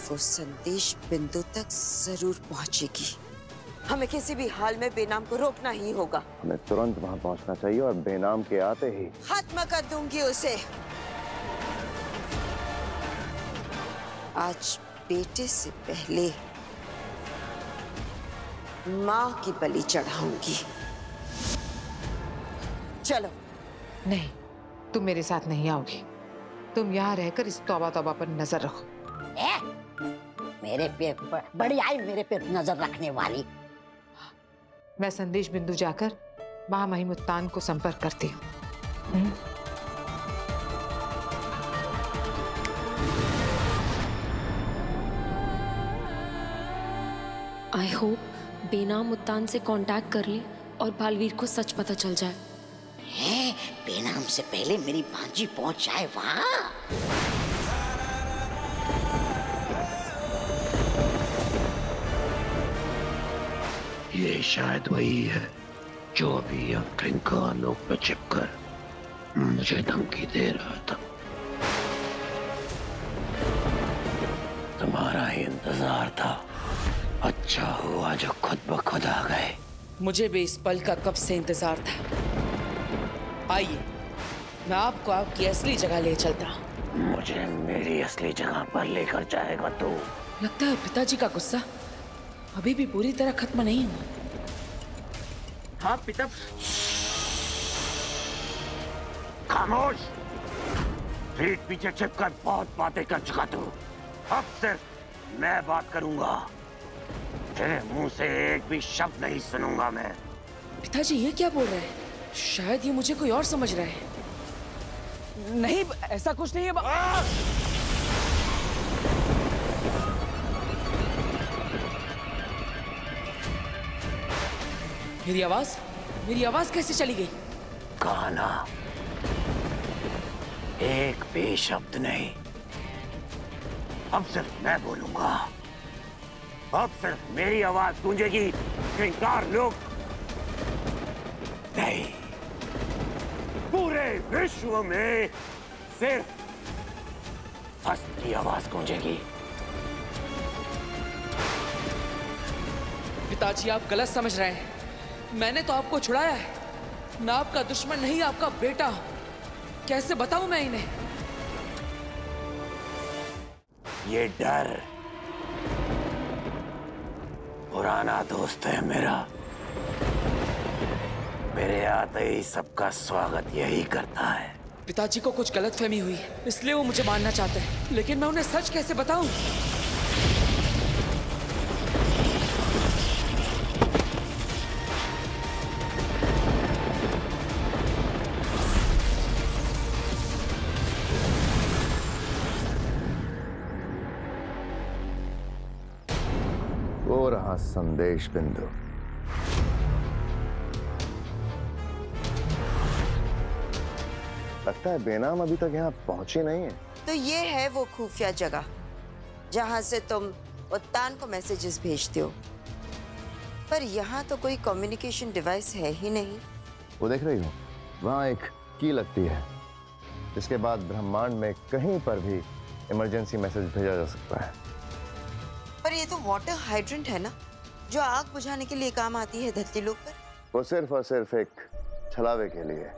वो संदेश बिंदु तक जरूर पहुंचेगी। हमें किसी भी हाल में बेनाम को रोकना ही होगा। हमें तुरंत वहां पहुंचना चाहिए और बेनाम के आते ही खत्म कर दूंगी उसे। आज बेटे से पहले मां की बलि चढ़ाऊंगी। चलो। नहीं, तुम मेरे साथ नहीं आओगी। तुम यहाँ रहकर इस तौबा तौबा पर नजर रखो। मेरे पे बड़ी आई मेरे पे नजर रखने वाली। मैं संदेश बिंदु जाकर महामहिमुत्तान को संपर्क करती हूँ। आई होप बेनाम मुत्तान से कांटेक्ट कर ले और बालवीर को सच पता चल जाए। बेनाम से पहले मेरी भांजी पहुंच जाए वहां। ये शायद वही है जो अभी अंतरिम का आलोक में छिपकर मुझे धमकी दे रहा था। तुम्हारा ही इंतजार था। अच्छा हुआ जो खुद ब खुद आ गए। मुझे भी इस पल का कब से इंतजार था। आइए, मैं आपको आपकी असली जगह ले चलता हूँ। मुझे मेरी असली जगह पर लेकर जाएगा तू? लगता है पिताजी का गुस्सा अभी भी पूरी तरह खत्म नहीं हुआ। हाँ पिता। खामोश! पीठ पीछे छिपकर बहुत बातें कर चुका तू। अब सिर्फ मैं बात करूंगा। तेरे मुंह से एक भी शब्द नहीं सुनूंगा मैं। पिताजी ये क्या बोल रहे हैं? शायद ये मुझे कोई और समझ रहा है। नहीं, ऐसा कुछ नहीं है। मेरी आवाज कैसे चली गई? कहा ना, एक भी शब्द नहीं। अब सिर्फ मैं बोलूंगा। अब सिर्फ मेरी आवाज गूंजेगी। किंकार लोग नहीं, पूरे विश्व में सिर्फ फस्त की आवाज गूंजेगी। पिताजी आप गलत समझ रहे हैं। मैंने तो आपको छुड़ाया है। मैं आपका दुश्मन नहीं, आपका बेटा हूं। कैसे बताऊं मैं इन्हें? ये डर पुराना दोस्त है मेरा। मेरे आते ही सबका स्वागत यही करता है। पिताजी को कुछ गलतफहमी हुई, इसलिए वो मुझे मारना चाहते हैं। लेकिन मैं उन्हें सच कैसे बताऊं? वो रहा संदेश बिंदु। लगता है बेनाम अभी तक यहाँ पहुंची नहीं है। तो ये है वो खुफिया जगह जहां से तुम उत्तान को मैसेजेस भेजते हो। पर यहाँ तो कोई कम्युनिकेशन डिवाइस है ही नहीं। वो देख रही हो, वहाँ एक की लगती है जिसके बाद ब्रह्मांड में कहीं पर भी इमरजेंसी मैसेज भेजा जा सकता है। पर ये तो वाटर हाइड्रेंट है ना, जो आग बुझाने के लिए काम आती है धरती लोक पर। वो सिर्फ और सिर्फ एक छलावे के लिए।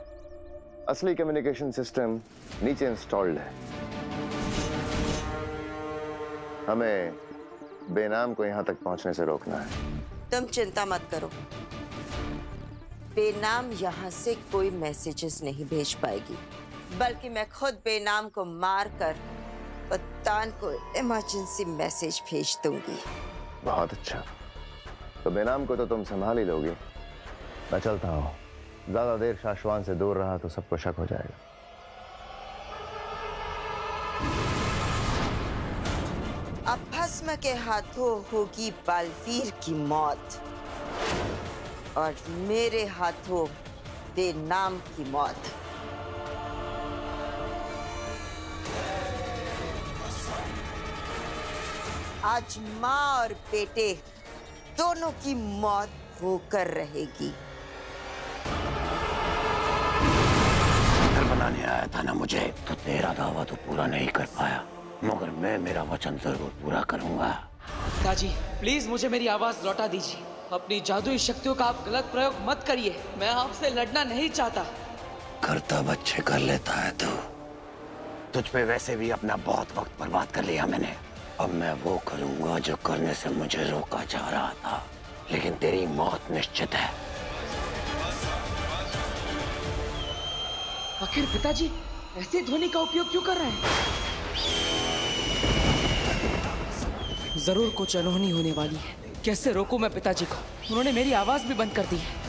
असली कम्युनिकेशन सिस्टम नीचे इंस्टॉल्ड है। हमें बेनाम को यहां तक पहुंचने से रोकना है। तुम चिंता मत करो, बेनाम यहाँ से कोई मैसेजेस नहीं भेज पाएगी, बल्कि मैं खुद बेनाम को मारकर उत्तान को इमरजेंसी मैसेज भेज दूंगी। बहुत अच्छा, तो बेनाम को तो तुम संभाल ही लोगी। मैं चलता हूँ। ज्यादा देर शाश्वान से दूर रहा तो सबको शक हो जाएगा। अब भस्म के हाथों होगी बालवीर की मौत और मेरे हाथों बेनाम की मौत। आज माँ और बेटे दोनों की मौत होकर रहेगी। बनाने आया था ना मुझे, तो तेरा दावा तो पूरा नहीं कर पाया। मगर मैं मेरा वचन जरूर पूरा करूंगा। पिताजी प्लीज मुझे मेरी आवाज लौटा दीजिए। अपनी जादुई शक्तियों का आप गलत प्रयोग मत करिए। मैं आपसे लड़ना नहीं चाहता। करतब अच्छे कर लेता है तू। तुझ पे वैसे भी अपना बहुत वक्त बर्बाद कर लिया मैंने। अब मैं वो करूंगा जो करने से मुझे रोका जा रहा था, लेकिन तेरी मौत निश्चित है। आखिर पिताजी ऐसी ध्वनि का उपयोग क्यों कर रहे हैं? जरूर कुछ अनहोनी होने वाली है। कैसे रोकूं मैं पिताजी को? उन्होंने मेरी आवाज भी बंद कर दी है।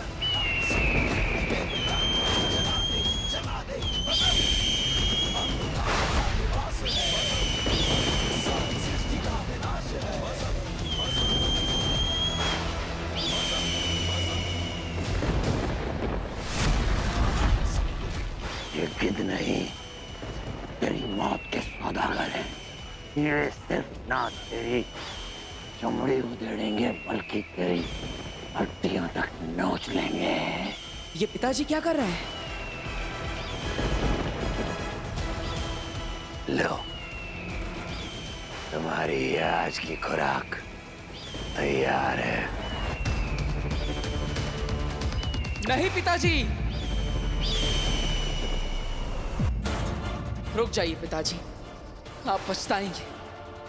ये गिद्ध नहीं, तेरी मौत के सौदागर हैं। ये सिर्फ ना तेरी चमड़ी उधेड़ेंगे, बल्कि तेरी हड्डियों तक नोच लेंगे। ये पिताजी क्या कर रहे हैं? लो, तुम्हारी आज की खुराक तैयार है। नहीं पिताजी, रुक जाइए पिताजी। आप पछताएंगे।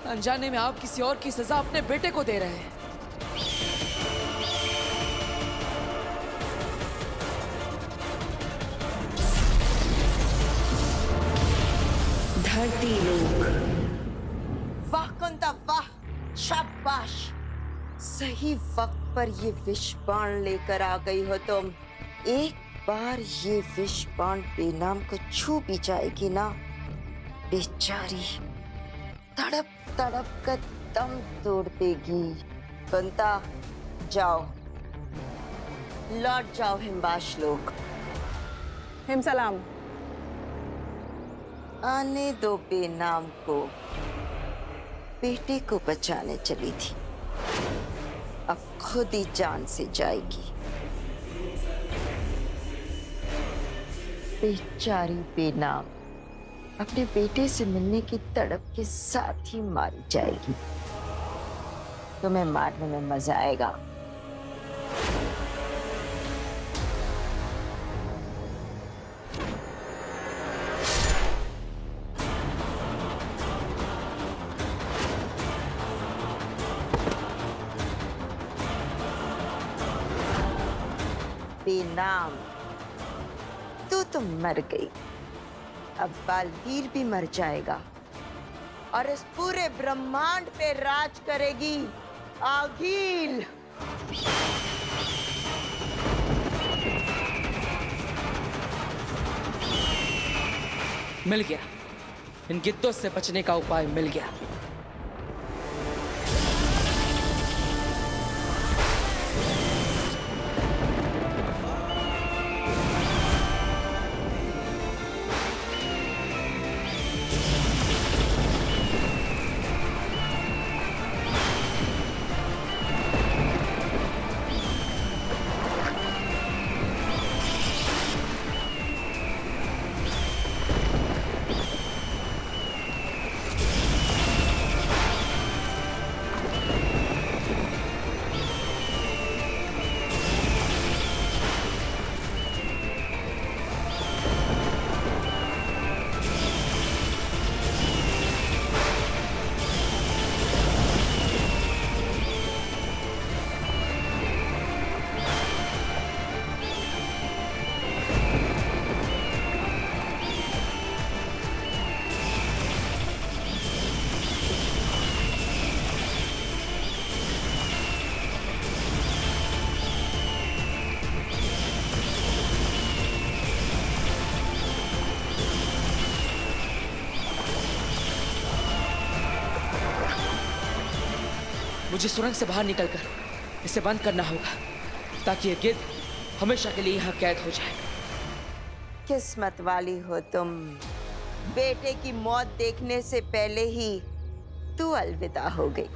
अनजाने में आप किसी और की सजा अपने बेटे को दे रहे हैं। धरती लोक। वाह कुंता वाह, शाबाश। सही वक्त पर ये विष बाण लेकर आ गई हो तुम। एक बार ये विष बाण बेनाम को छू भी जाएगी ना, बेचारी तड़प तड़प कर दम तोड़ देगी। कुंता जाओ, लौट जाओ हिमबाश लोग। हिम सलाम। आने दो बेनाम को। बेटे को बचाने चली थी, अब खुद ही जान से जाएगी। बेचारी बेनाम अपने बेटे से मिलने की तड़प के साथ ही मारी जाएगी। तुम्हें मारने में मजा आएगा। बेनाम, तू तो मर गई। अब बालवीर भी मर जाएगा और इस पूरे ब्रह्मांड पे राज करेगी आगील। मिल गया, इन गिद्धों से बचने का उपाय मिल गया। मुझे सुरंग से बाहर निकलकर इसे बंद करना होगा, ताकि ये गिद्ध हमेशा के लिए यहाँ कैद हो जाए। किस्मत वाली हो तुम। बेटे की मौत देखने से पहले ही तू अलविदा हो गई।